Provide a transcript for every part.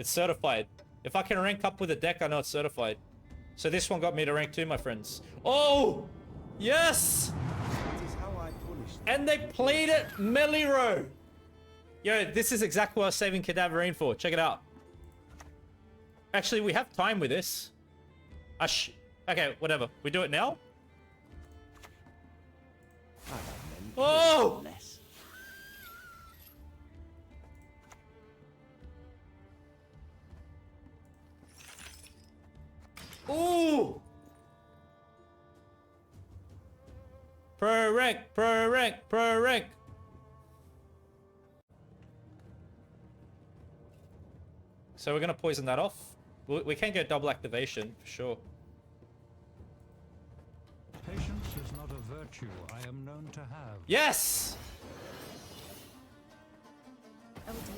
It's certified. If I can rank up with a deck, I know it's certified. So this one got me to rank 2, my friends. Oh! Yes! That is how I punish them. And they played it Meliro. Yo, this is exactly what I was saving Cadaverine for. Check it out. Actually, we have time with this. Okay, whatever. We do it now? Oh! Ooh! Pro rank, pro rank, pro rank. So we're gonna poison that off. We can get double activation for sure. Patience is not a virtue I am known to have. Yes! Oh dear.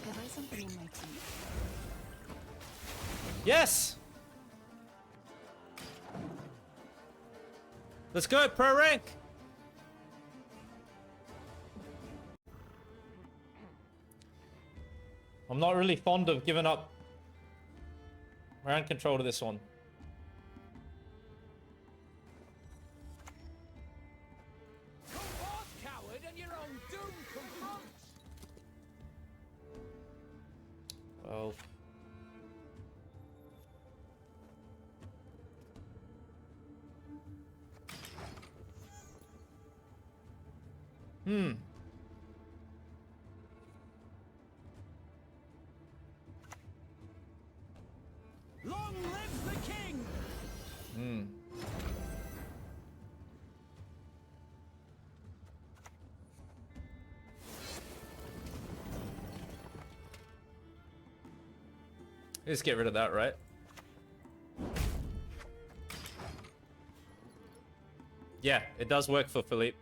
Have I something in my teeth? Yes! Let's go, pro rank! I'm not really fond of giving up round control to this one. Come forth, coward, and your own doom confronts. Well... Long live the king! Let's get rid of that, right? Yeah, it does work for Philippe.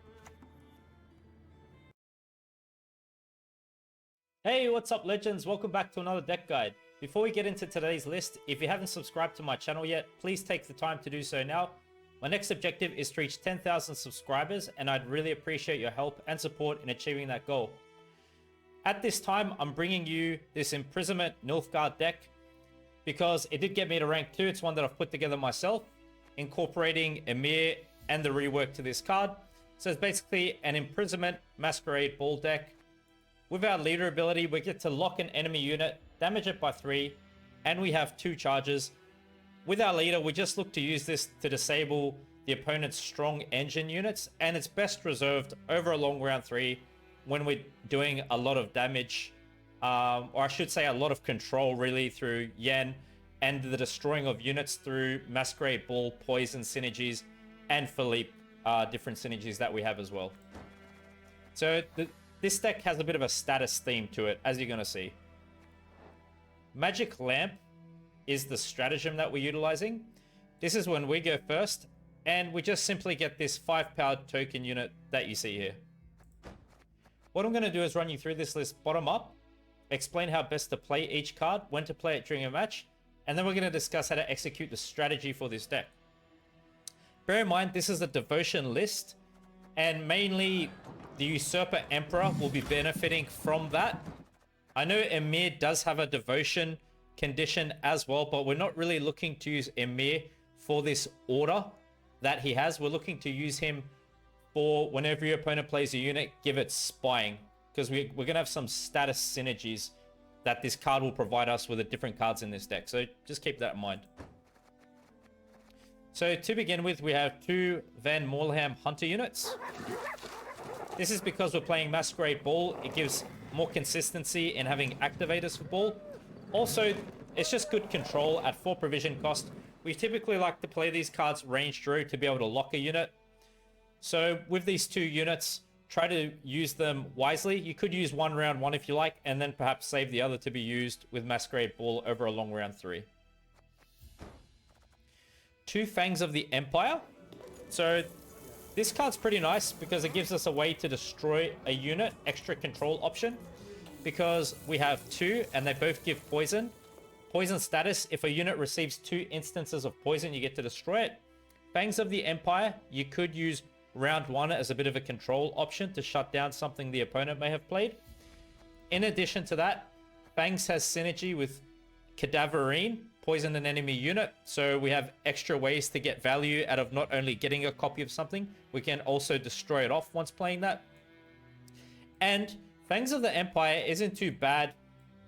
Hey, what's up, legends? Welcome back to another deck guide. Before we get into today's list, if you haven't subscribed to my channel yet, please take the time to do so now. My next objective is to reach 10,000 subscribers, and I'd really appreciate your help and support in achieving that goal. At this time, I'm bringing you this Imprisonment Nilfgaard deck because it did get me to rank 2. It's one that I've put together myself, incorporating Emir and the rework to this card. So it's basically an Imprisonment Masquerade Ball deck. With our leader ability, we get to lock an enemy unit, damage it by 3, and we have 2 charges. With our leader, we just look to use this to disable the opponent's strong engine units, and it's best reserved over a long round 3 when we're doing a lot of damage, or I should say a lot of control really through Yen, and the destroying of units through Masquerade Ball, Poison synergies, and Philippe different synergies that we have as well. So this deck has a bit of a status theme to it, as you're going to see. Magic Lamp is the stratagem that we're utilizing. This is when we go first, and we just simply get this 5-powered token unit that you see here. What I'm going to do is run you through this list bottom up, explain how best to play each card, when to play it during a match, and then we're going to discuss how to execute the strategy for this deck. Bear in mind, this is a devotion list, and mainly the Usurper Emperor will be benefiting from that. I know Emir does have a devotion condition as well, but we're not really looking to use Emir for this order that he has. We're looking to use him for whenever your opponent plays a unit, give it spying, because we're going to have some status synergies that this card will provide us with the different cards in this deck. So just keep that in mind. So to begin with, we have 2 Van Moorham Hunter units. This is because we're playing Masquerade Ball. It gives more consistency in having activators for Ball. Also, it's just good control at 4 provision cost. We typically like to play these cards range through to be able to lock a unit. So with these 2 units, try to use them wisely. You could use one round 1 if you like, and then perhaps save the other to be used with Masquerade Ball over a long round 3. 2 Fangs of the Empire. So this card's pretty nice because it gives us a way to destroy a unit, extra control option, because we have 2 and they both give poison. Poison status, if a unit receives 2 instances of poison, you get to destroy it. Fangs of the Empire, you could use round 1 as a bit of a control option to shut down something the opponent may have played. In addition to that, Fangs has synergy with Cadaverine, poison an enemy unit. So we have extra ways to get value out of not only getting a copy of something, we can also destroy it off once playing that. And Fangs of the Empire isn't too bad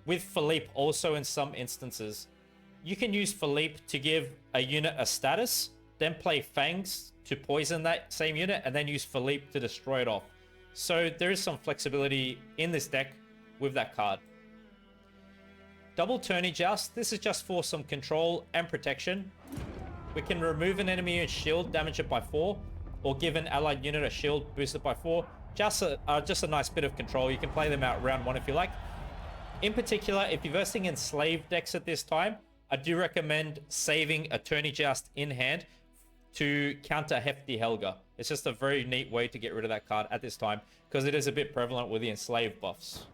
with Philippe also in some instances. You can use Philippe to give a unit a status, then play Fangs to poison that same unit, and then use Philippe to destroy it off. So there is some flexibility in this deck with that card. Double Tourney Joust. This is just for some control and protection. We can remove an enemy unit's shield, damage it by 4, or give an allied unit a shield, boost it by 4. Just a nice bit of control. You can play them out round 1 if you like. In particular, if you're versing in slave decks at this time, I do recommend saving a Tourney Joust in hand to counter Hefty Helga. It's just a very neat way to get rid of that card at this time, because it is a bit prevalent with the enslaved buffs.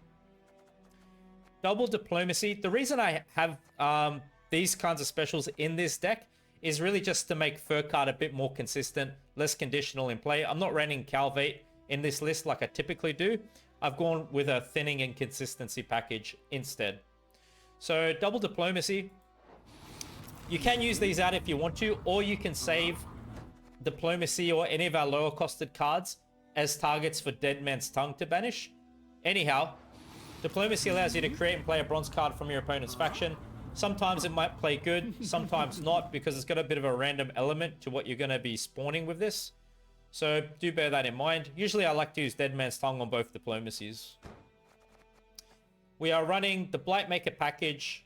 Double Diplomacy. The reason I have these kinds of specials in this deck is really just to make Furcard a bit more consistent, less conditional in play. I'm not running Calvate in this list like I typically do. I've gone with a thinning and consistency package instead. So Double Diplomacy. You can use these out if you want to, or you can save Diplomacy or any of our lower costed cards as targets for Dead Man's Tongue to banish. Anyhow, Diplomacy allows you to create and play a bronze card from your opponent's faction. Sometimes it might play good, sometimes not, because it's got a bit of a random element to what you're going to be spawning with this. So do bear that in mind. Usually I like to use Dead Man's Tongue on both Diplomacies. We are running the Blightmaker package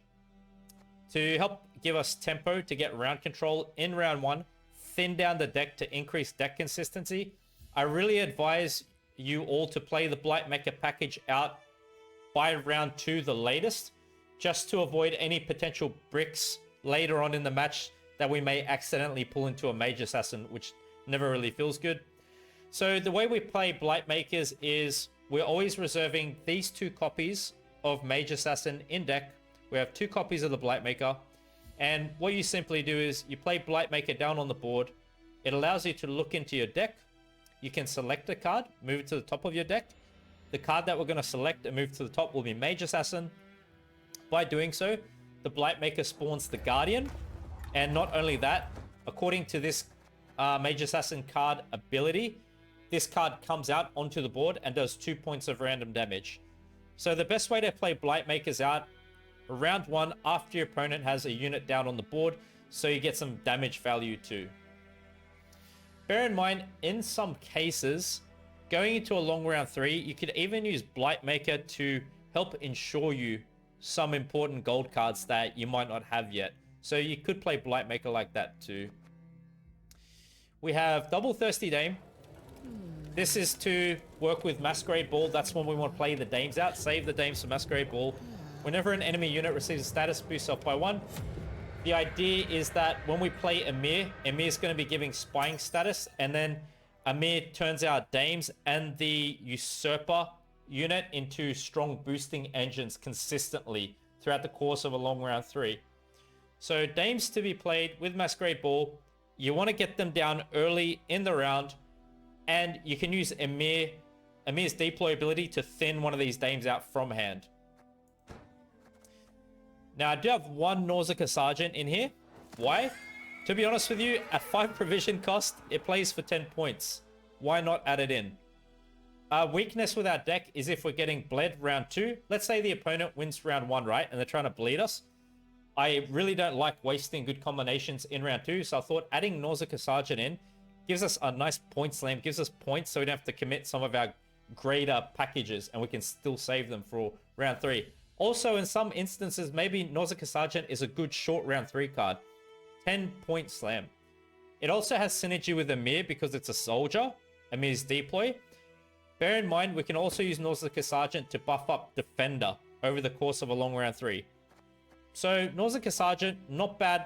to help give us tempo to get round control in round 1, thin down the deck to increase deck consistency. I really advise you all to play the Blightmaker package out by round 2 the latest, just to avoid any potential bricks later on in the match that we may accidentally pull into a Mage Assassin, which never really feels good. So the way we play Blightmakers is we're always reserving these 2 copies of Mage Assassin in deck. We have 2 copies of the Blightmaker, and what you simply do is you play Blightmaker down on the board. It allows you to look into your deck. You can select a card, move it to the top of your deck. The card that we're going to select and move to the top will be Mage Assassin. By doing so, the Blightmaker spawns the Guardian. And not only that, according to this Mage Assassin card ability, this card comes out onto the board and does 2 points of random damage. So the best way to play Blightmakers out round 1 after your opponent has a unit down on the board, so you get some damage value too. Bear in mind, in some cases, going into a long round 3, you could even use Blightmaker to help ensure you some important gold cards that you might not have yet. So you could play Blightmaker like that too. We have Double Thirsty Dame. This is to work with Masquerade Ball. That's when we want to play the Dames out. Save the Dames for Masquerade Ball. Whenever an enemy unit receives a status, boost up by 1. The idea is that when we play Emir, Emir's going to be giving spying status, and then Emir turns our Dames and the Usurper unit into strong boosting engines consistently throughout the course of a long round 3. So Dames to be played with Masquerade Ball. You want to get them down early in the round, and you can use Emir's deploy ability to thin one of these Dames out from hand. Now, I do have 1 Nausicaa Sergeant in here. Why? To be honest with you, at 5 provision cost, it plays for 10 points. Why not add it in? Weakness with our deck is if we're getting bled round 2. Let's say the opponent wins round 1, right? And they're trying to bleed us. I really don't like wasting good combinations in round 2. So I thought adding Nausicaa Sergeant in gives us a nice point slam, gives us points so we don't have to commit some of our greater packages, and we can still save them for round 3. Also, in some instances, maybe Nausicaa Sergeant is a good short round 3 card. 10 point slam. It also has synergy with Emir because it's a soldier. Emir's deploy. Bear in mind, we can also use Nausicaa Sergeant to buff up Defender over the course of a long round 3. So Nausicaa Sergeant, not bad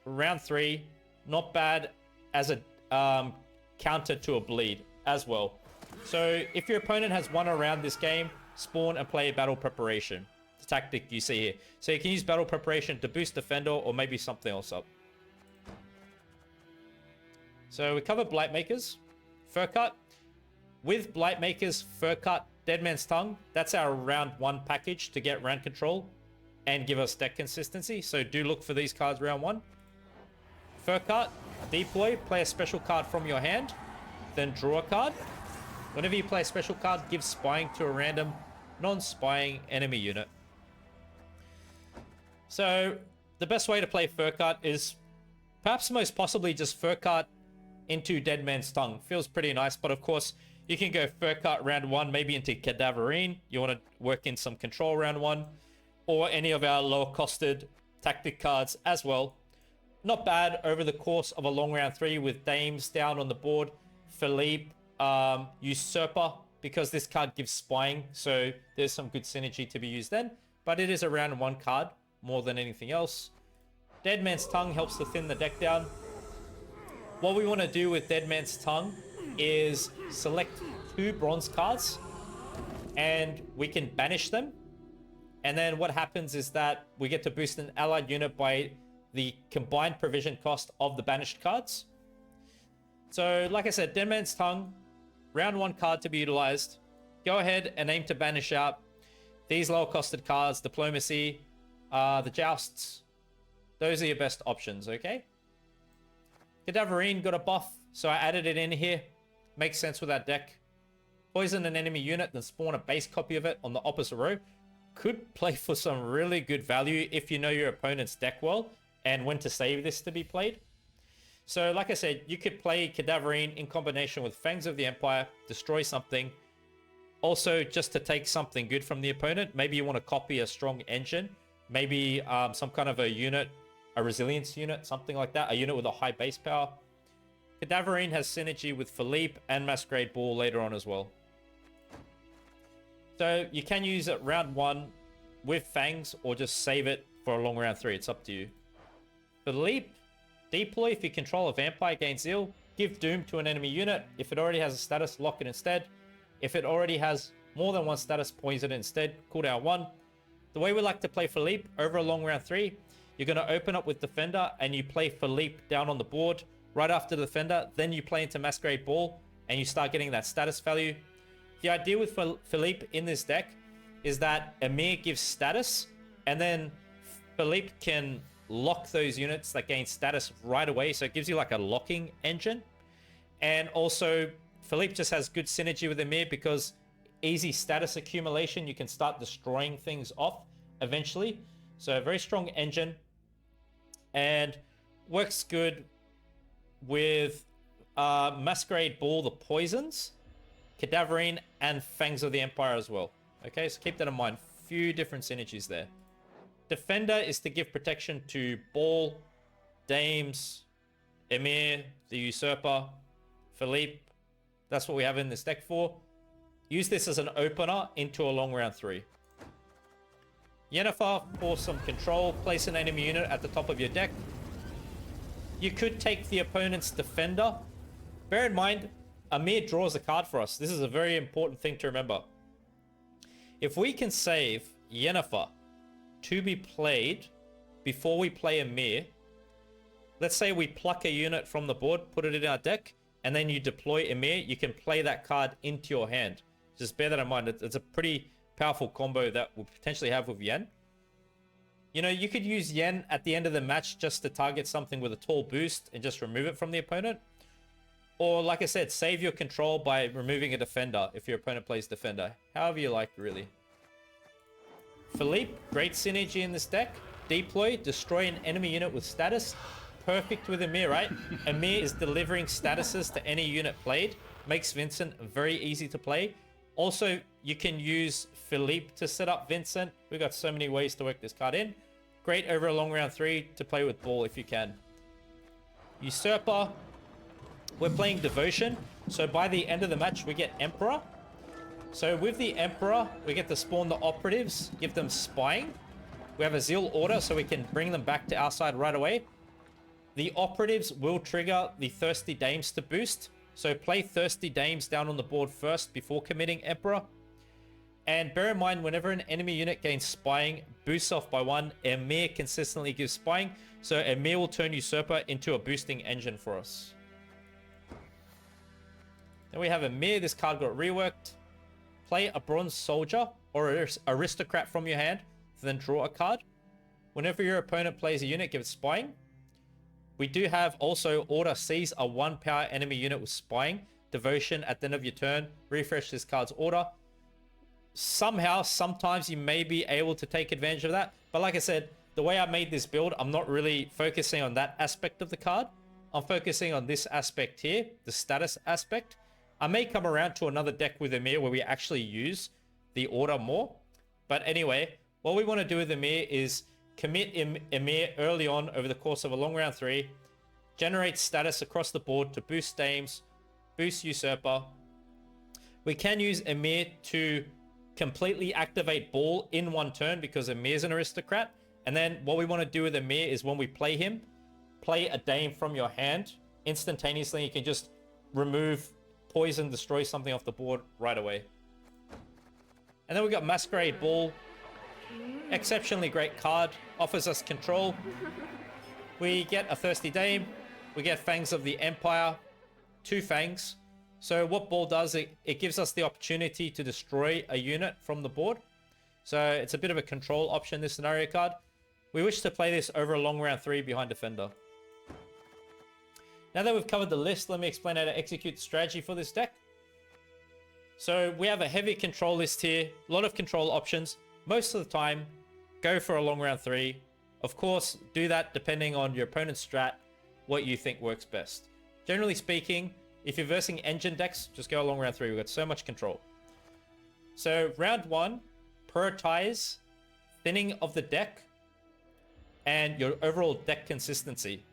round 3. Not bad as a counter to a bleed as well. So if your opponent has won a round this game, spawn and play Battle Preparation. The tactic you see here. So you can use Battle Preparation to boost Defender or maybe something else up. So we covered Blightmakers, Furcut. With Blightmakers, Furcut, Dead Man's Tongue, that's our round 1 package to get round control. and give us deck consistency. So do look for these cards round 1. Furcart, deploy, play a special card from your hand, then draw a card. Whenever you play a special card, give spying to a random non-spying enemy unit. So the best way to play Furcart is perhaps most possibly just Furcart into Dead Man's Tongue. Feels pretty nice, but of course you can go Furcart round 1, maybe into Cadaverine. You want to work in some control round 1, or any of our lower costed tactic cards as well. Not bad over the course of a long round 3 with Dames down on the board. Philippe, Usurper, because this card gives spying, so there's some good synergy to be used then. But it is a round 1 card more than anything else. Dead Man's Tongue helps to thin the deck down. What we want to do with Dead Man's Tongue is select 2 bronze cards and we can banish them. And then what happens is that we get to boost an allied unit by the combined provision cost of the banished cards. So like I said, Dead Man's Tongue, round 1 card to be utilized. Go ahead and aim to banish out these lower costed cards, Diplomacy, the Jousts. Those are your best options, okay? Cadaverine got a buff, so I added it in here. Makes sense with our deck. Poison an enemy unit, then spawn a base copy of it on the opposite row. Could play for some really good value if you know your opponent's deck well and when to save this to be played. So like I said, you could play Cadaverine in combination with Fangs of the Empire, destroy something. Also, just to take something good from the opponent. Maybe you want to copy a strong engine. Maybe some kind of a unit, a resilience unit, something like that. A unit with a high base power. Cadaverine has synergy with Philippe and Masquerade Ball later on as well. So you can use it round 1 with Fangs or just save it for a long round 3. It's up to you. Philippe, deploy if you control a vampire, gain zeal. Give Doom to an enemy unit. If it already has a status, lock it instead. If it already has more than 1 status, poison it instead. Cooldown 1. The way we like to play Philippe over a long round 3, you're going to open up with Defender and you play Philippe down on the board. Right after the Defender, then you play into Masquerade Ball and you start getting that status value. The idea with Philippe in this deck is that Emir gives status and then Philippe can lock those units that gain status right away. So it gives you like a locking engine. And also Philippe just has good synergy with Emir because easy status accumulation. You can start destroying things off eventually. So a very strong engine and works good with Masquerade Ball, the poisons, Cadaverine, and Fangs of the Empire as well. Okay, so keep that in mind. Few different synergies there. Defender is to give protection to Ball, Dames, Emir, the Usurper, Philippe. That's what we have in this deck for. Use this as an opener into a long round 3. Yennefer for some control. Place an enemy unit at the top of your deck. You could take the opponent's Defender. Bear in mind, Emir draws a card for us. This is a very important thing to remember. If we can save Yennefer to be played before we play Emir, let's say we pluck a unit from the board, put it in our deck, and then you deploy Emir, you can play that card into your hand. Just bear that in mind. It's a pretty powerful combo that we'll potentially have with Yen. You know, you could use Yen at the end of the match just to target something with a tall boost and just remove it from the opponent. Or, like I said, save your control by removing a Defender if your opponent plays Defender. However you like, really. Philippe, great synergy in this deck. Deploy, destroy an enemy unit with status. Perfect with Emir, right? Emir is delivering statuses to any unit played. Makes Vincent very easy to play. Also, you can use Philippe to set up Vincent. We've got so many ways to work this card in. Great over a long round 3 to play with Ball if you can. Usurper. We're playing Devotion. So by the end of the match, we get Emperor. So with the Emperor, we get to spawn the operatives, give them spying. We have a Zeal order, so we can bring them back to our side right away. The operatives will trigger the Thirsty Dames to boost. So play Thirsty Dames down on the board first before committing Emperor. And bear in mind, whenever an enemy unit gains spying, boosts off by 1, Emir consistently gives spying. So Emir will turn Usurper into a boosting engine for us. Then we have Emir. This card got reworked. Play a Bronze Soldier or Aristocrat from your hand, then draw a card. Whenever your opponent plays a unit, give it spying. We do have also order sees a 1 power enemy unit with spying. Devotion at the end of your turn. Refresh this card's order. Somehow, sometimes you may be able to take advantage of that. But like I said, the way I made this build, I'm not really focusing on that aspect of the card. I'm focusing on this aspect here, the status aspect. I may come around to another deck with Emir where we actually use the order more. But anyway, what we want to do with Emir is commit Emir early on over the course of a long round 3. Generate status across the board to boost Dames, boost Usurper. We can use Emir to completely activate Ball in one turn because Emir's an aristocrat. And then what we want to do with Emir is when we play him, play a Dame from your hand. Instantaneously, you can just remove, poison, destroy something off the board right away. And then we got Masquerade Ball. Exceptionally great card. Offers us control. We get a Thirsty Dame. We get Fangs of the Empire. 2 Fangs. So what Ball does, it gives us the opportunity to destroy a unit from the board. So it's a bit of a control option, this scenario card. We wish to play this over a long round 3 behind Defender. Now that we've covered the list, let me explain how to execute the strategy for this deck. So we have a heavy control list here, a lot of control options. Most of the time, go for a long round 3. Of course, do that depending on your opponent's strat, what you think works best. Generally speaking, if you're versing engine decks, just go a long round 3. We've got so much control. So round 1, prioritize thinning of the deck and your overall deck consistency.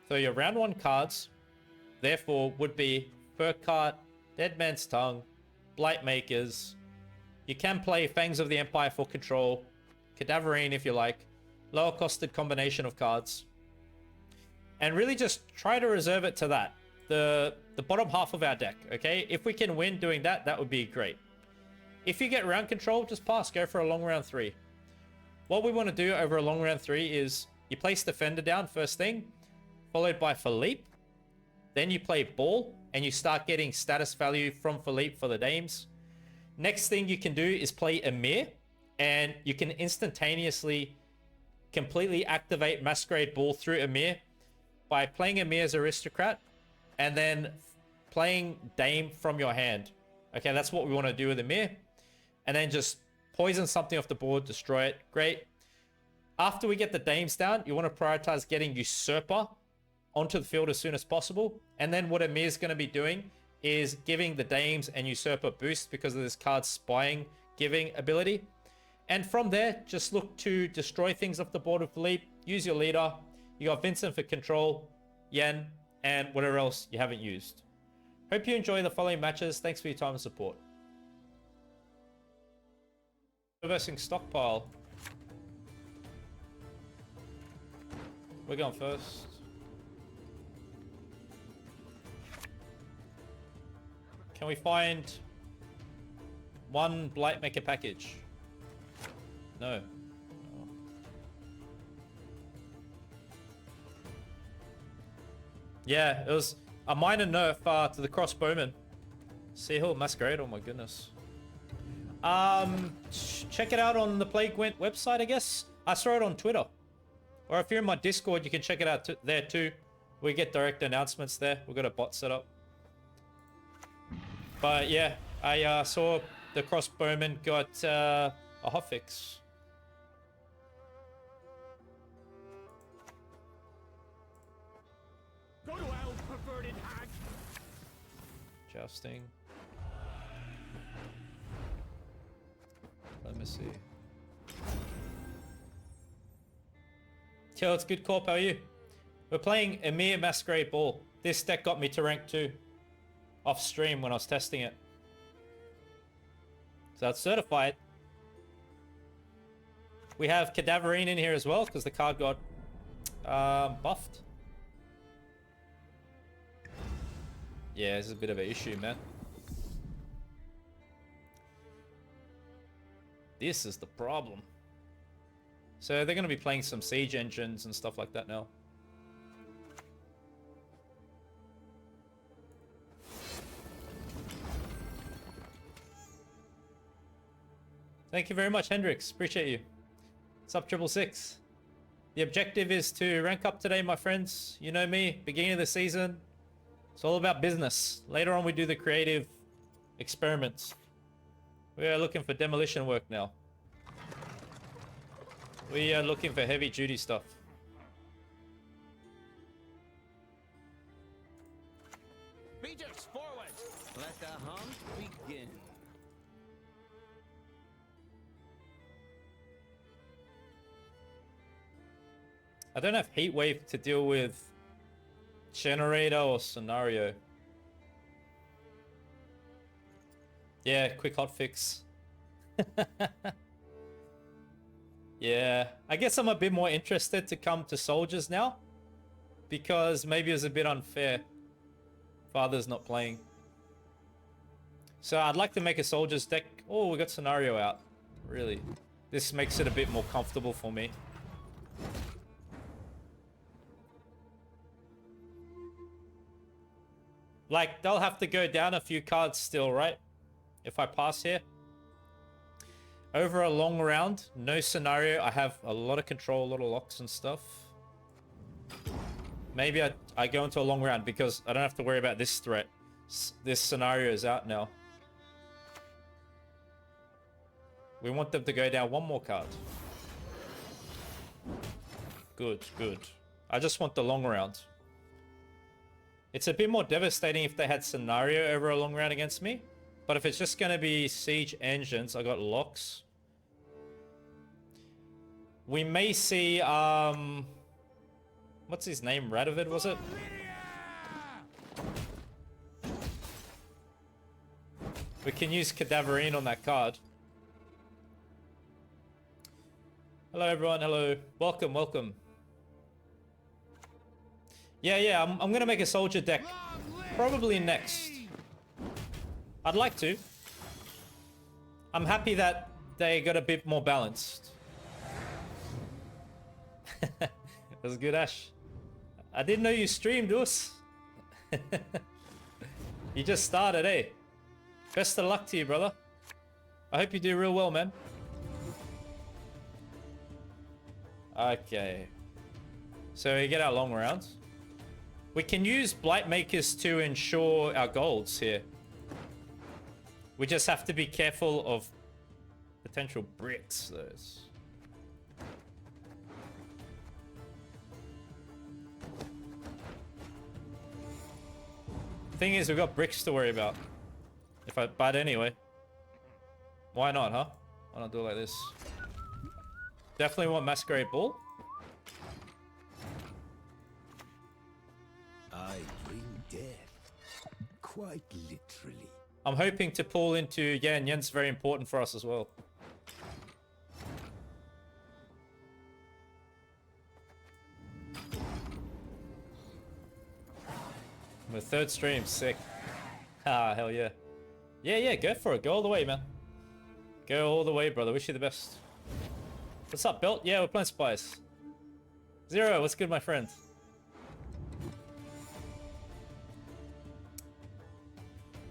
So your round 1 cards, therefore, would be Furcart, Dead Man's Tongue, Blightmakers. You can play Fangs of the Empire for control, Cadaverine if you like, lower costed combination of cards. And really just try to reserve it to that, the bottom half of our deck, okay? If we can win doing that, that would be great. If you get round control, just pass, go for a long round 3. What we want to do over a long round 3 is you place Defender down first thing, followed by Philippe. Then you play Ball, and you start getting status value from Philippe for the Dames. Next thing you can do is play Emir, and you can instantaneously completely activate Masquerade Ball through Emir by playing Emir as Aristocrat, and then playing Dame from your hand. Okay, that's what we want to do with Emir. And then just poison something off the board, destroy it. Great. After we get the Dames down, you want to prioritize getting Usurper onto the field as soon as possible. And then what Emir's going to be doing is giving the Dames and Usurper boost because of this card's spying giving ability. And from there, just look to destroy things off the board with Philippe. Use your leader. You got Vincent for control, Yen, and whatever else you haven't used. Hope you enjoy the following matches. Thanks for your time and support. Versing Stockpile. We're going first. Can we find one Blightmaker package? No. Oh. Yeah, it was a minor nerf to the crossbowman. Sea Hill Masquerade, oh my goodness. Check it out on the Play Gwent website, I guess. I saw it on Twitter. Or if you're in my Discord, you can check it out there too. We get direct announcements there. We've got a bot set up. But yeah, I saw the crossbowman got a hotfix. Go to hell, perverted hag! Jousting. Let me see. Yo, it's good corp, how are you? We're playing Emir Masquerade Ball. This deck got me to rank 2 off stream when I was testing it. So it's certified. We have Cadaverine in here as well because the card got buffed. Yeah, this is a bit of an issue, man. This is the problem. So they're going to be playing some siege engines and stuff like that now. Thank you very much, Hendrix. Appreciate you. Sub 666. The objective is to rank up today, my friends. You know me, beginning of the season. It's all about business. Later on, we do the creative experiments. We are looking for demolition work now. We are looking for heavy duty stuff. Beaters forward. Let the hunt begin. I don't have heat wave to deal with generator or scenario. Yeah, quick hotfix. Yeah, I guess I'm a bit more interested to come to soldiers now, because maybe it was a bit unfair. Father's not playing. So I'd like to make a soldiers deck. Oh, we got scenario out. Really. This makes it a bit more comfortable for me. Like, they'll have to go down a few cards still, right? If I pass here. Over a long round, no scenario. I have a lot of control, a lot of locks and stuff. Maybe I go into a long round because I don't have to worry about this threat. This scenario is out now. We want them to go down one more card. Good, good. I just want the long round. It's a bit more devastating if they had scenario over a long round against me. But if it's just going to be siege engines, I got locks. We may see, what's his name? Radovid, was it? We can use Cadaverine on that card. Hello, everyone. Hello. Welcome, welcome. Yeah, I'm going to make a soldier deck. Probably next. I'd like to. I'm happy that they got a bit more balanced. That was good, Ash. I didn't know you streamed, Us. You just started, eh? Best of luck to you, brother. I hope you do real well, man. Okay. So we get our long rounds. We can use Blight Makers to ensure our golds here. We just have to be careful of potential bricks, though. Thing is, we've got bricks to worry about. But anyway. Why not, huh? Why not do it like this? Definitely want Masquerade Ball. I bring death, quite literally. I'm hoping to pull into Yen. Yen's very important for us as well. My third stream, sick. Ah, hell yeah. Yeah, go for it. Go all the way, man. Go all the way, brother. Wish you the best. What's up, Belt? Yeah, we're playing Spice. Zero, what's good, my friend?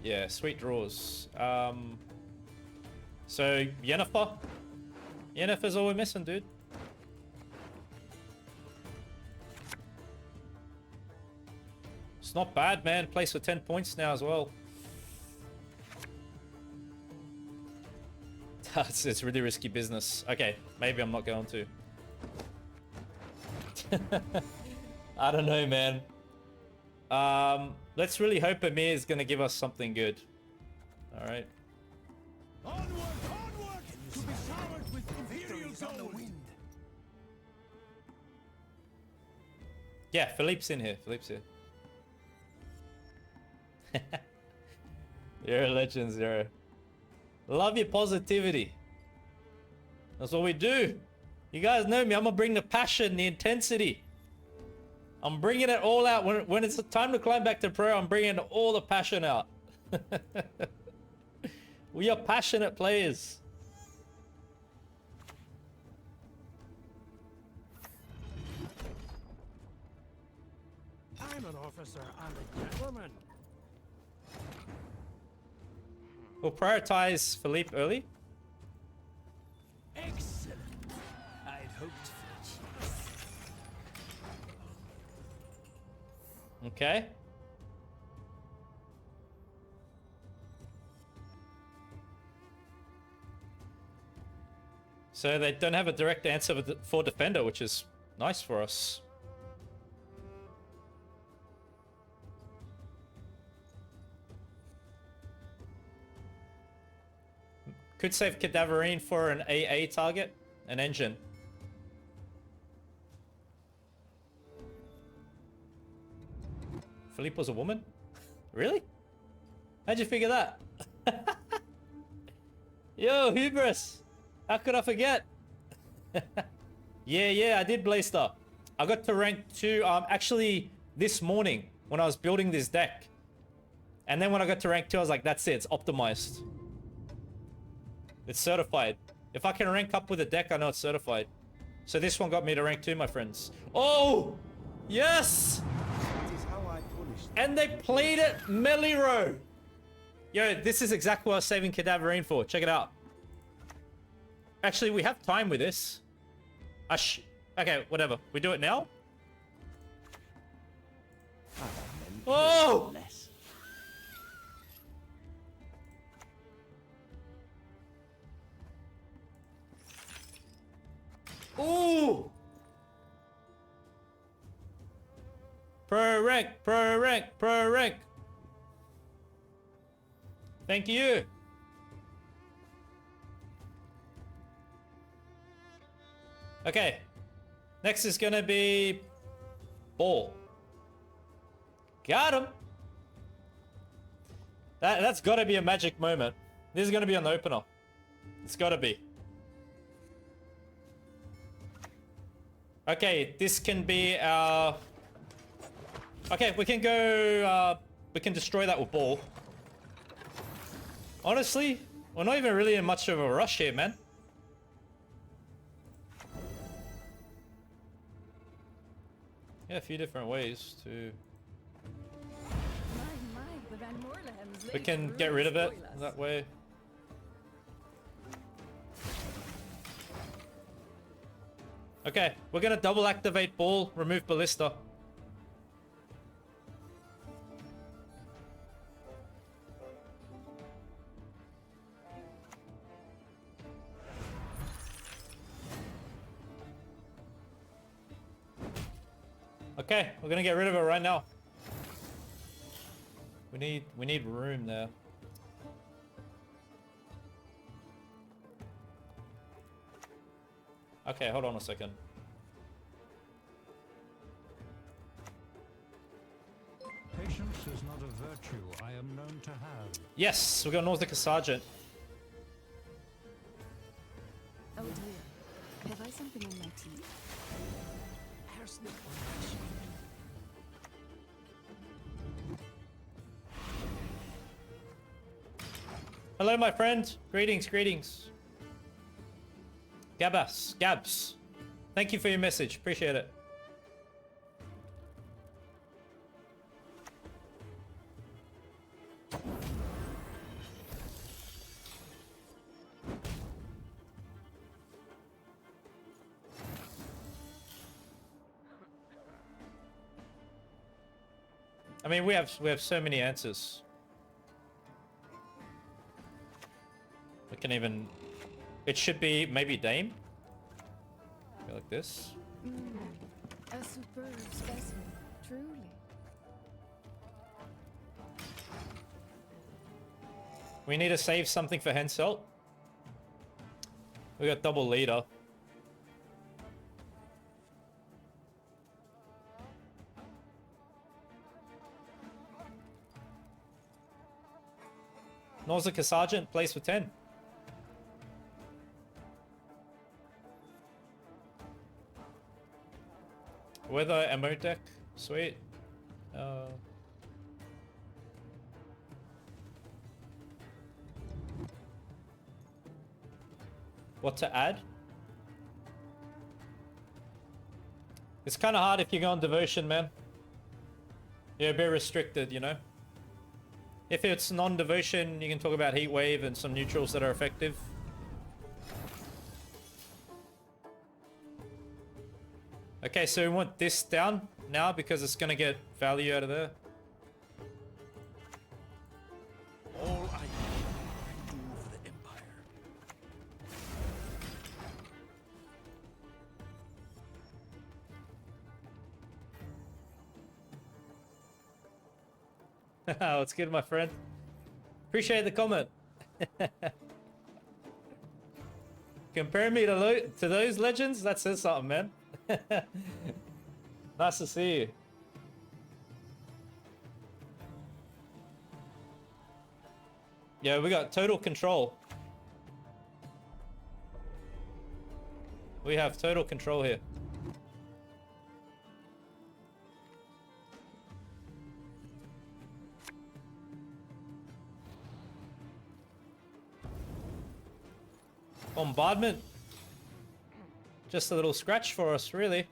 Yeah, sweet draws. So, Yennefer? Yennefer's all we're missing, dude. It's not bad, man. Place for 10 points now as well. It's really risky business. Okay, maybe I'm not going to. I don't know, man. Let's really hope Amir is going to give us something good. All right. Onward, onward! To be showered with imperial gold! Yeah, Philippe's in here. Philippe's here. You're a legend, Zero. Love your positivity. That's what we do. You guys know me. I'm gonna bring the passion, the intensity. I'm bringing it all out. When it's time to climb back to pro, I'm bringing all the passion out. We are passionate players. I'm an officer, I'm a gentleman. We'll prioritize Philippe early. Excellent. I'd hoped for Okay. So they don't have a direct answer for defender, which is nice for us. Could save Cadaverine for an AA target, an engine. Philippe was a woman? Really? How'd you figure that? Yo, hubris! How could I forget? Yeah, I did Blaster. I got to rank 2 actually this morning when I was building this deck. And then when I got to rank 2, I was like, that's it, it's optimized. It's certified. If I can rank up with a deck, I know it's certified. So this one got me to rank 2, my friends. Oh! Yes! That is how I punish them. And they played it Meliro. Yo, this is exactly what I was saving Cadaverine for. Check it out. Actually, we have time with this. Okay, whatever. We do it now? Oh! Less. Ooh! Pro rank, pro rank, pro rank. Thank you. Okay. Next is gonna be Ball. Got him. That's gotta be a magic moment. This is gonna be on the opener. It's gotta be. Okay, this can be our... Okay, we can go... we can destroy that with Ball. Honestly, we're not even really in much of a rush here, man. Yeah, a few different ways to... We can get rid of it that way. Okay, we're gonna double activate Ball, remove Ballista. Okay, we're gonna get rid of it right now. We need room there. Okay, hold on a second. Patience is not a virtue I am known to have. Yes, we got Nausicaa Sergeant. Oh dear. Have I something in my teeth? Arsenic on Hello, my friend. Greetings, greetings. Gabs. Thank you for your message. Appreciate it. I mean, we have so many answers. We can even... It should be maybe Dame. Go like this. A superb specimen, truly. We need to save something for Henselt. We got double leader. Nausicaa Sergeant, place for 10. Weather emote deck, sweet. What to add? It's kind of hard if you go on devotion, man. You're a bit restricted, you know. If it's non-devotion, you can talk about heat wave and some neutrals that are effective. Okay, so we want this down now because it's gonna get value out of there. All I do for the Empire. What's good, my friend? Appreciate the comment. Compare me to those legends? That says something, man. Nice to see you. Yeah, we got total control. We have total control here. Bombardment. Just a little scratch for us, really.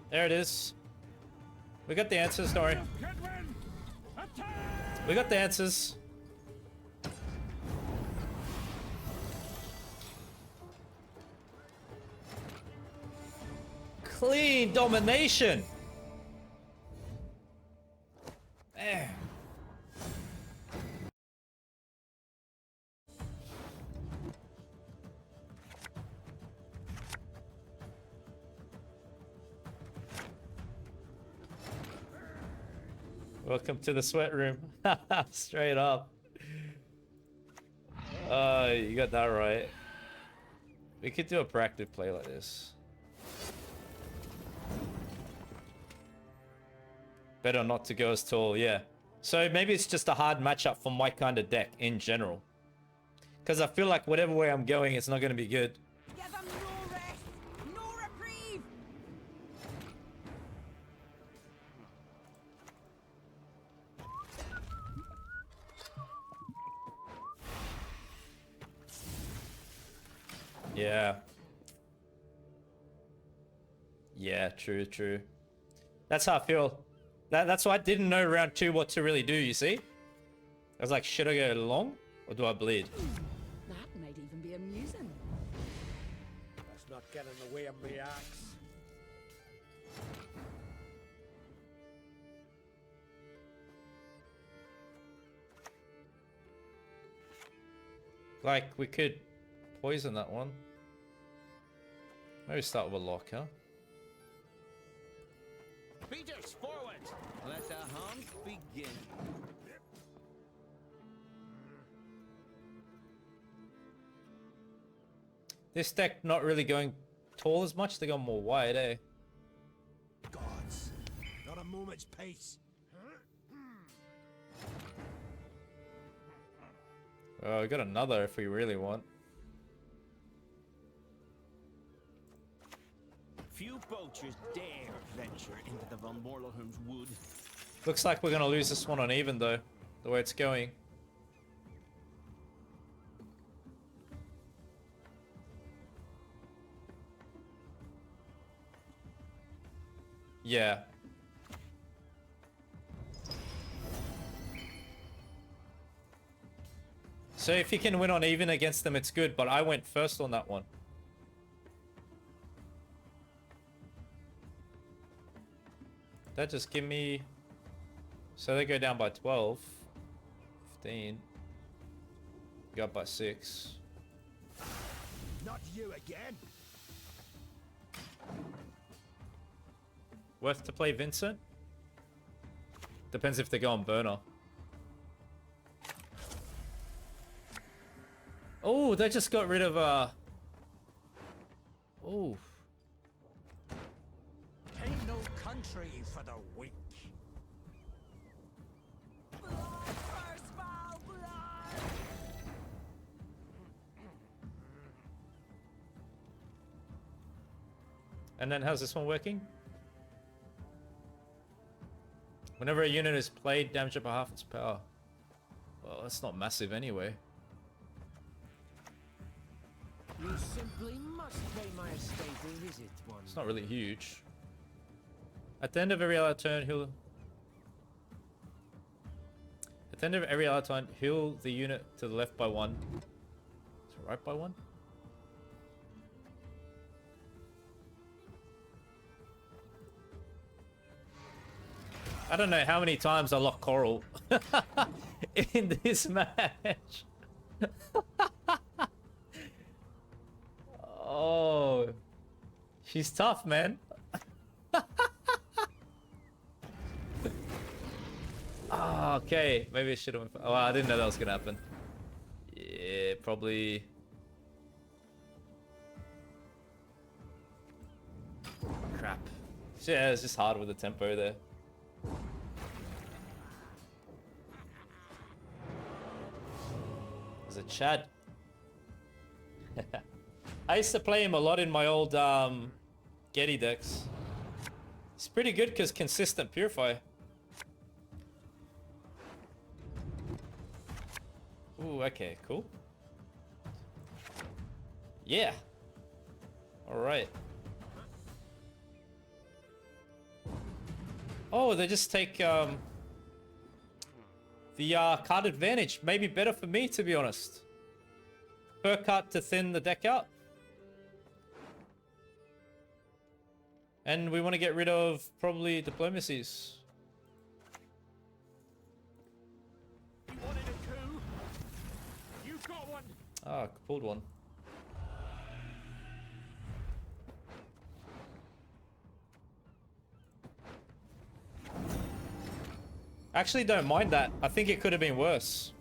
There it is. We got the answers, don't worry. We got the answers. Clean domination. Man. Welcome to the sweat room. Straight up. You got that right. We could do a proactive play like this. Better not to go as tall, yeah. So maybe it's just a hard matchup for my kind of deck in general. Because I feel like whatever way I'm going, it's not going to be good. Give him no rest, no reprieve. Yeah. Yeah, true, true. That's how I feel. That's why I didn't know round 2 what to really do, you see? I was like, should I go long or do I bleed? That might even be amusing. Let's not get in the way of my axe. Like, we could poison that one. Maybe start with a lock, huh? Beaters, forward. Let the hunt begin. This deck not really going tall as much, they go more wide, eh? Gods, not a moment's peace. Oh, we got another if we really want. Few poachers dare venture into the Von Morlohum's wood. Looks like we're gonna lose this one on even though, the way it's going. Yeah. So if you can win on even against them, it's good, but I went first on that one. That just give me... So they go down by 12. 15. Go up by 6. Not you again. Worth to play Vincent? Depends if they go on burner. Oh, they just got rid of Oh. Ain't no country for the weak. Blood, first foul, blood. And then how's this one working? Whenever a unit is played, damage up by half its power. Well, that's not massive anyway. You simply must pay my estate a visit one. It's not really huge. At the end of every other turn, heal. At the end of every other turn, heal the unit to the left by 1. To the right by 1. I don't know how many times I lock Coral in this match. Oh, she's tough, man. Oh, okay, maybe I should have. Oh, I didn't know that was gonna happen. Yeah, probably. Crap. Yeah, it's just hard with the tempo there. There's a Chad. I used to play him a lot in my old Getty decks. It's pretty good because consistent Purify. Ooh, okay, cool. Yeah. Alright. Oh, they just take the card advantage. Maybe better for me, to be honest. Per card to thin the deck out. And we want to get rid of probably diplomacies. You wanted a coup? You got one. Ah, pulled one. Actually, don't mind that. I think it could have been worse.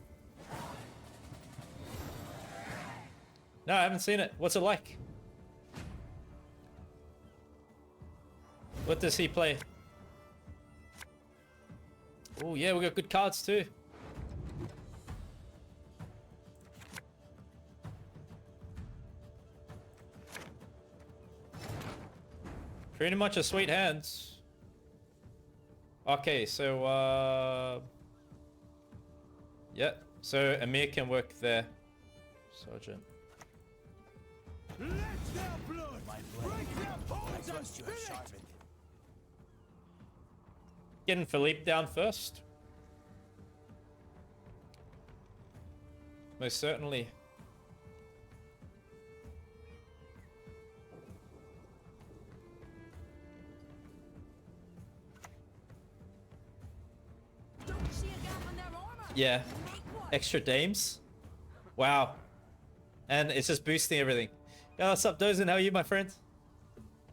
No, I haven't seen it. What's it like? What does he play? Oh yeah, we got good cards too. Pretty much a sweet hand. Okay, so yeah, so Amir can work there. Sergeant. Let their blood break their bones and spirit. Getting Philippe down first. Most certainly. Don't see a gap in their armor. Yeah. Make one. Extra dames. Wow. And it's just boosting everything. Yo, what's up, Dozen? How are you, my friend?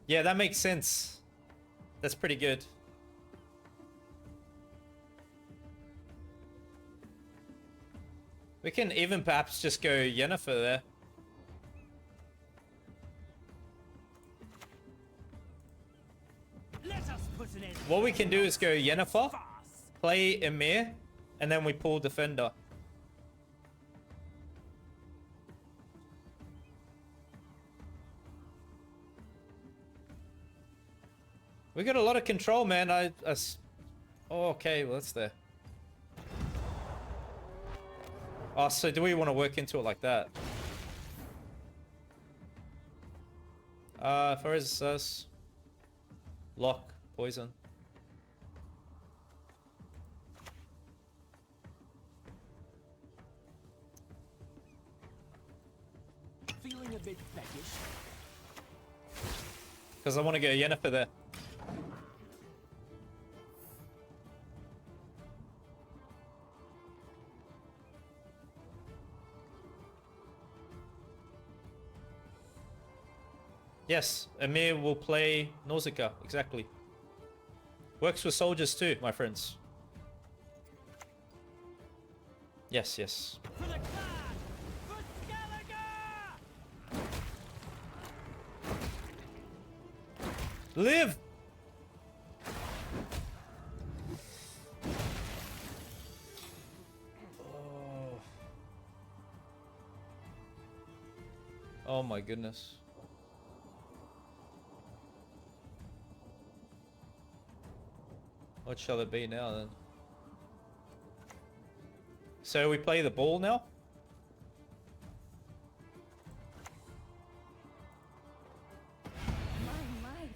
Yeah, that makes sense. That's pretty good. We can even perhaps just go Yennefer there. Let us put an end. What we can do is go Yennefer, play Emir, and then we pull Defender. We got a lot of control, man. Oh, okay, well, that's there. Oh, so do we want to work into it like that? For us, lock, poison. Feeling a bit peckish. Because I want to go Yennefer there. Yes, Emir will play Nausicaa, exactly. Works with soldiers too, my friends. Yes, yes. For the clan! For Skellige! Live! Oh my goodness. What shall it be now then? So we play the ball now?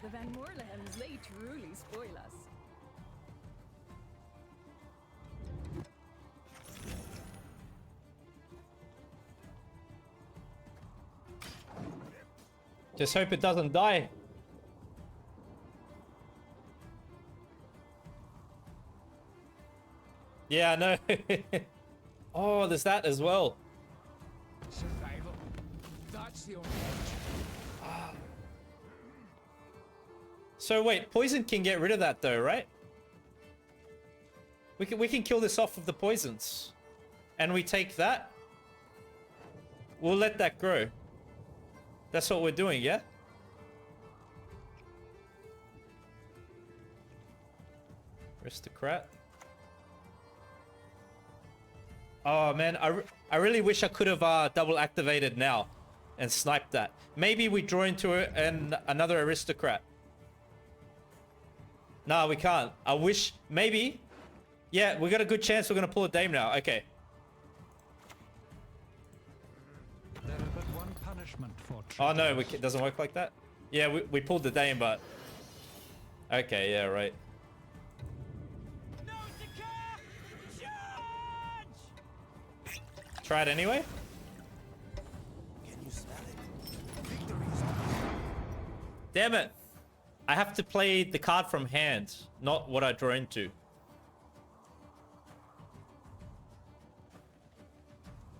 The Van Moorlands, they truly spoil us. Just hope it doesn't die. Yeah, I know. Oh, there's that as well. Survival. That's the only option. So wait, poison can get rid of that though, right? We can kill this off with the poisons. And we take that. We'll let that grow. That's what we're doing, yeah? Aristocrat. Oh man, I really wish I could have double activated now and sniped that. Maybe we draw into another aristocrat. No, we can't. I wish, maybe. Yeah, we got a good chance we're gonna pull a dame now. Okay. There is but one punishment for Oh no, traitors. it doesn't work like that. Yeah, we pulled the dame, but okay, yeah, right. Try it anyway. Can you smell it? Victory's on. Damn it! I have to play the card from hand, not what I draw into.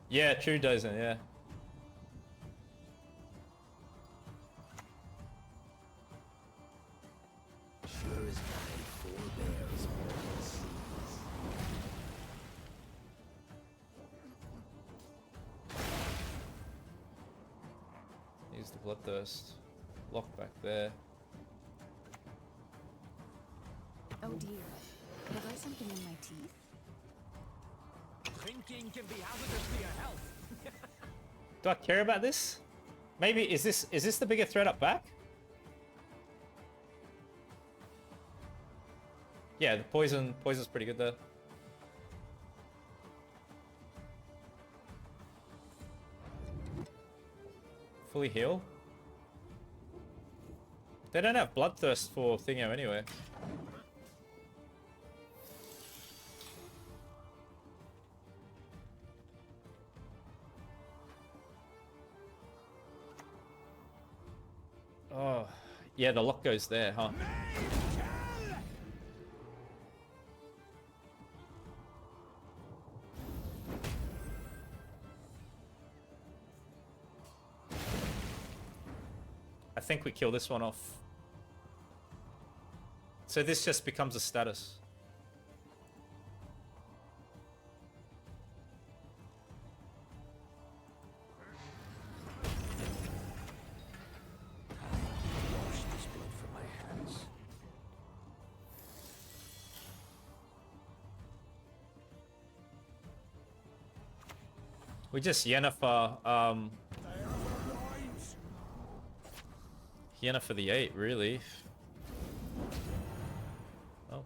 Yeah, true, doesn't, yeah. Sure as night, 4 bears all seas. Use the bloodthirst. Lock back there. Oh dear. Have I something in my teeth? Drinking can be hazardous to your health. Do I care about this? Maybe is this the bigger threat up back? Yeah, the poison's pretty good there. Fully heal. They don't have bloodthirst for Thingo anyway. Oh, yeah, the lock goes there, huh? I think we kill this one off. So this just becomes a status. Wash this blood from my hands. We just Yennefer, Yennefer for the 8, really. Oh.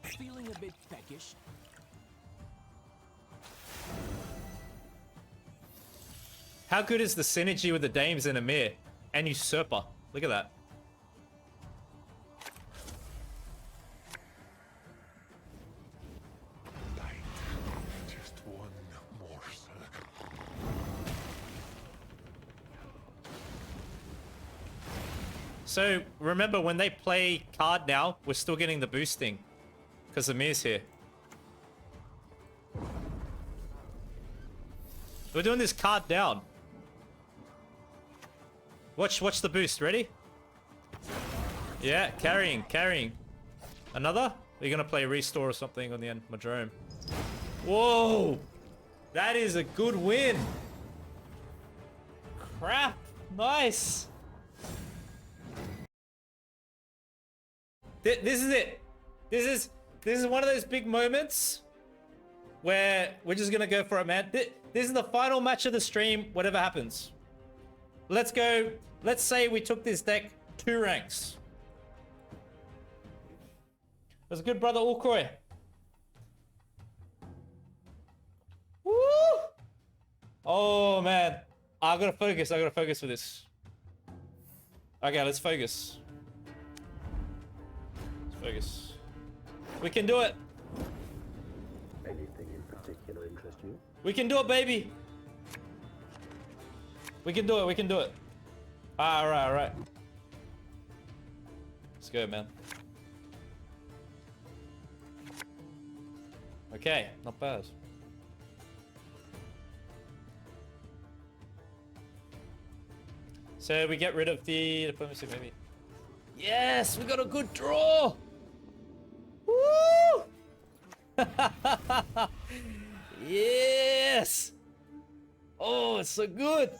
Feeling a bit peckish. How good is the synergy with the Dames and Emir? And Usurper. Look at that. Just one more circle. So, remember, when they play card now, we're still getting the boosting. Because Emir's here. We're doing this card down. Watch the boost. Ready? Yeah, carrying. Another? Are you gonna play restore or something on the end? Madrome. Whoa! That is a good win. Crap. Nice. This is it. This is one of those big moments where we're just gonna go for it, man. This is the final match of the stream, whatever happens. Let's go. Let's say we took this deck 2 ranks. That's good, brother Ulcroy. Woo! Oh man, I gotta focus. I gotta focus with this. Okay, let's focus. Let's focus. We can do it. Anything in particular interest you? We can do it, baby. We can do it. We can do it. All right, all right. Let's go, man. Okay, not bad. So we get rid of the diplomacy, maybe. Yes, we got a good draw. Woo! Yes. Oh, it's so good.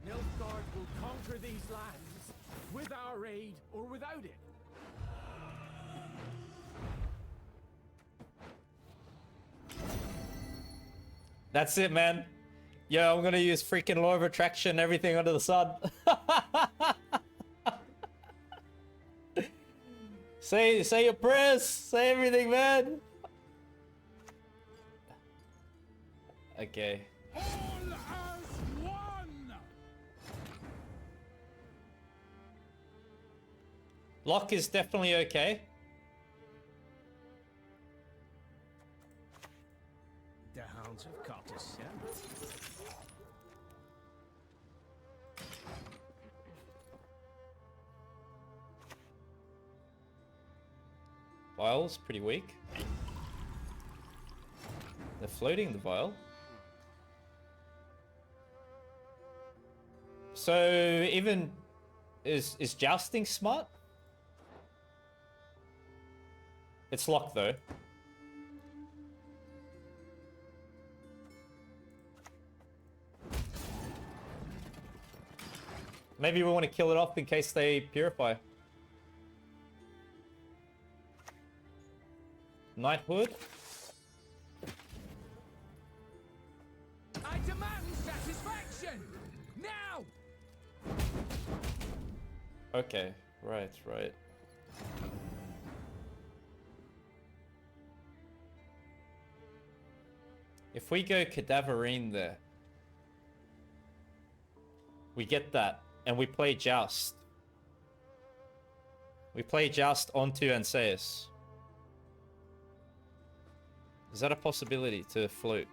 Nilfgaard will conquer these lands with our aid or without it. That's it, man. Yo, I'm gonna use freaking law of attraction, everything under the sun. Say your prayers. Say everything, man. Okay. All as one! Lock is definitely okay. The hounds have caught a scent. Vial's pretty weak. They're floating the vial. So even is jousting smart? It's locked though. Maybe we want to kill it off in case they purify. Knighthood. I demand satisfaction! Now! Okay, right, right. If we go Cadaverine there, we get that, and we play Joust. We play Joust onto Anseus. Is that a possibility to float?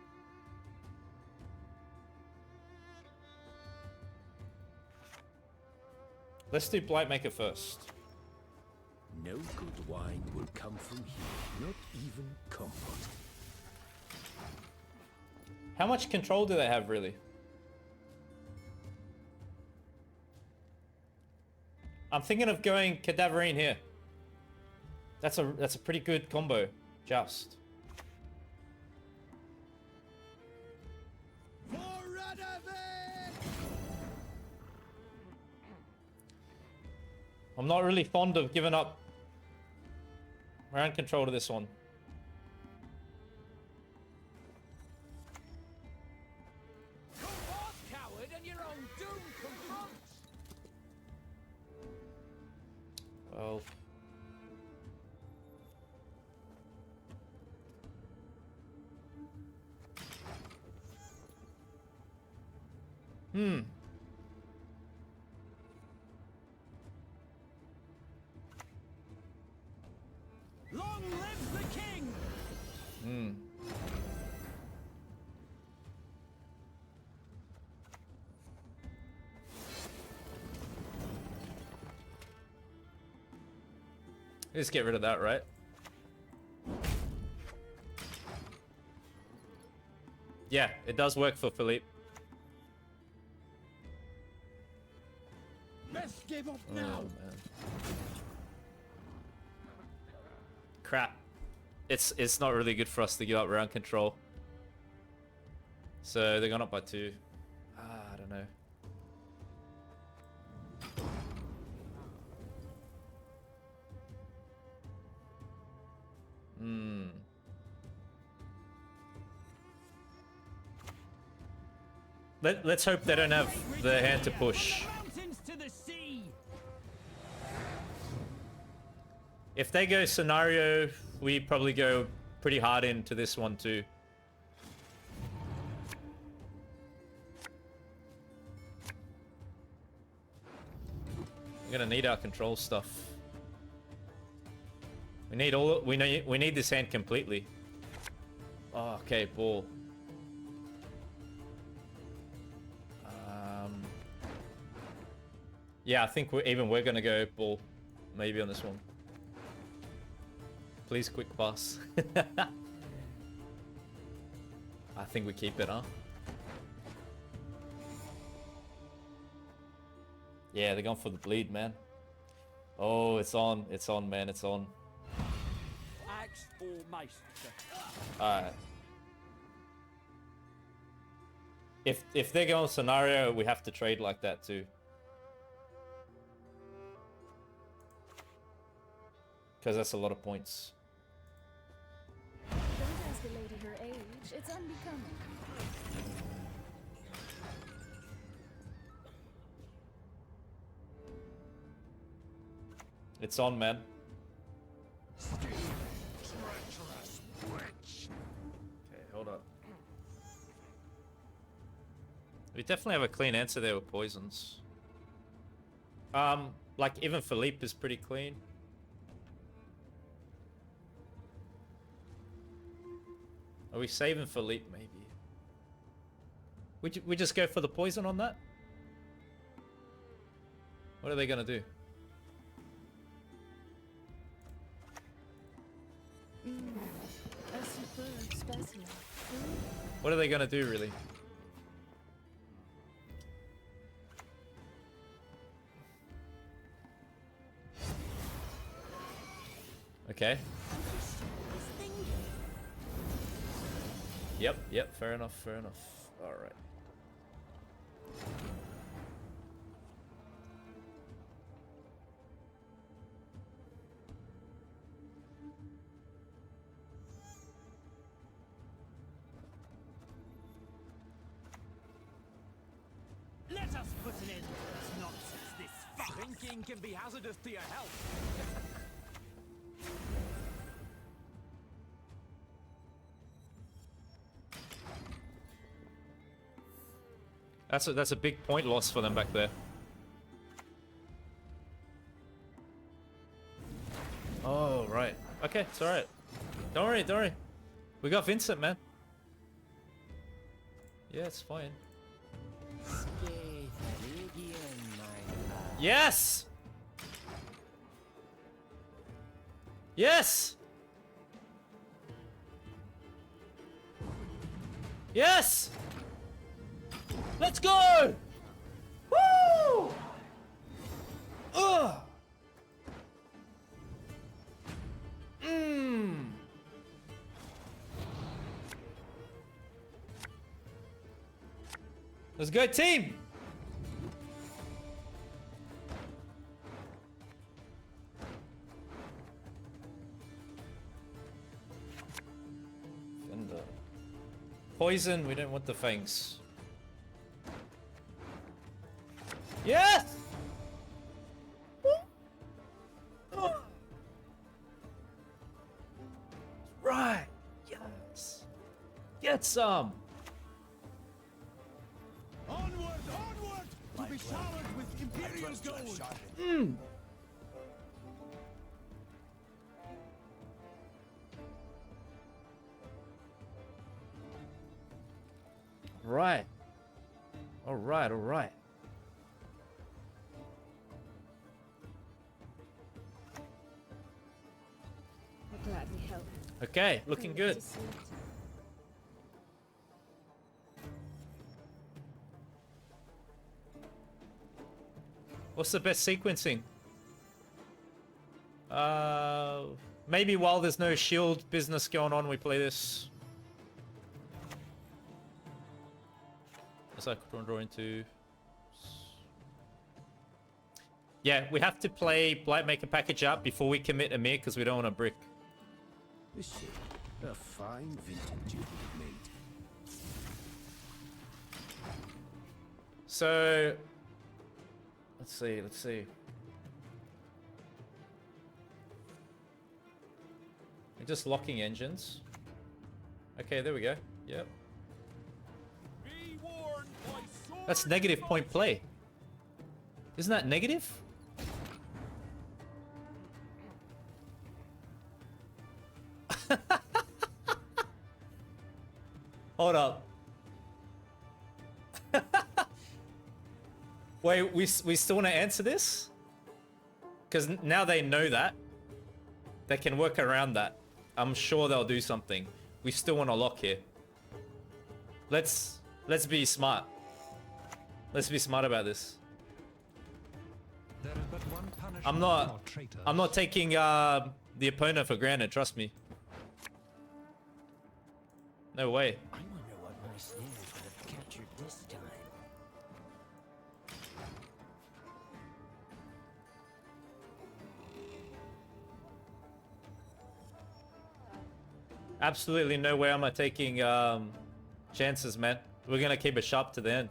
Let's do Blightmaker first. No good wine will come from here, not even comfort. How much control do they have, really? I'm thinking of going Cadaverine here. That's a pretty good combo. Just. I'm not really fond of giving up round control to this one. Come forth, coward, and your own doom confront! Well. Long live the king! Let's get rid of that, right? Yeah, it does work for Philippe. Best give up Oh, now! man. Crap. It's not really good for us to give up round control. So they're gone up by 2. I don't know. Let's hope they don't have the hand to push. Mountains to the sea! If they go scenario we probably go pretty hard into this one too. We're gonna need our control stuff. We need this hand completely. Oh, okay, ball. Yeah, I think we're gonna go ball, maybe on this one. Please quick pass. I think we keep it, huh? Yeah, they're going for the bleed, man. Oh, it's on, man, it's on. Axe or mace, sir? Alright. If they're going scenario, we have to trade like that too. Because that's a lot of points. Don't ask a lady her age. It's unbecoming. It's on, man. Treacherous witch. Okay, hold up. We definitely have a clean answer there with poisons. Like even Philippe is pretty clean. Are we saving Philippe, maybe? We just go for the poison on that? What are they gonna do? A superb specimen. What are they gonna do, really? Okay. Yep, fair enough, fair enough. Alright. Let us put an end to this nonsense, this fuck. Drinking can be hazardous to your health. That's a big point loss for them back there. Oh, right. Okay, it's alright. Don't worry, don't worry. We got Vincent, man. Yeah, it's fine. Yes! Yes! Yes! Let's go! Woo! Ugh! Let's go, team! Fender. Poison, we don't want the fangs. Yes! Right. Yes. Get some. Onward, onward! To be showered with Imperial gold! Right. Alright, alright. I'll gladly help. Okay, looking Going good. to sleep. What's the best sequencing? Maybe while there's no shield business going on, we play this. As I could draw into. Yeah, we have to play Blightmaker package up before we commit Amir because we don't want a brick. This ship, a fine vintage you have made. So let's see, let's see. We're just locking engines. Okay, there we go. Yep. Be warned by sword. That's negative point play. Isn't that negative? Hold up. Wait, we still want to answer this? Because now they know that. They can work around that. I'm sure they'll do something. We still want to lock here. Let's be smart. Let's be smart about this. There is but one punishment I'm for traitors. not taking the opponent for granted, trust me. No way. I wonder what my snares would have captured this time. Absolutely no way am I taking chances, man. We're gonna keep it sharp to the end.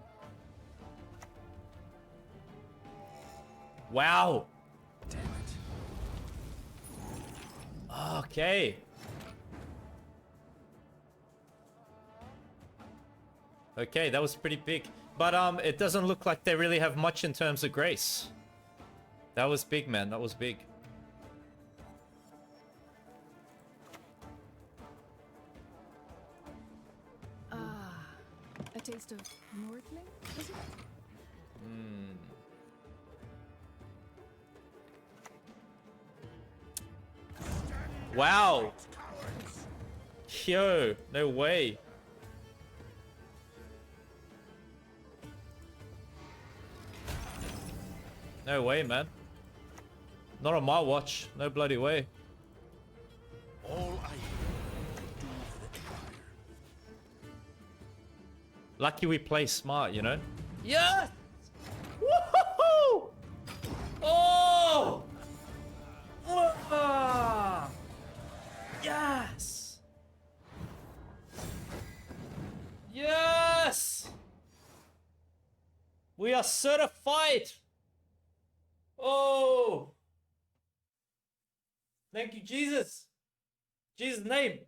Wow. Damn it. Okay. Okay, that was pretty big. But it doesn't look like they really have much in terms of grace. That was big, man. That was big. A taste of Nordling, is it? Wow. Yo, no way. No way, man. Not on my watch. No bloody way. All I do for the Empire. Lucky we play smart, you know? Yes! Woohoo! Oh! Ah! Yes! Yes! We are certified! Oh! Thank you, Jesus! Jesus' name!